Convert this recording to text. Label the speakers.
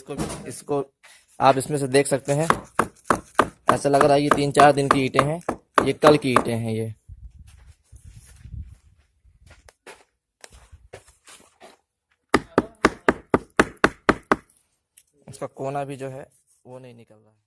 Speaker 1: इसको आप इसमें से देख सकते हैं, ऐसा लग रहा है ये 3-4 दिन की ईंटें हैं, ये कल की ईंटें हैं। ये इसका कोना भी जो है वो नहीं निकल रहा है।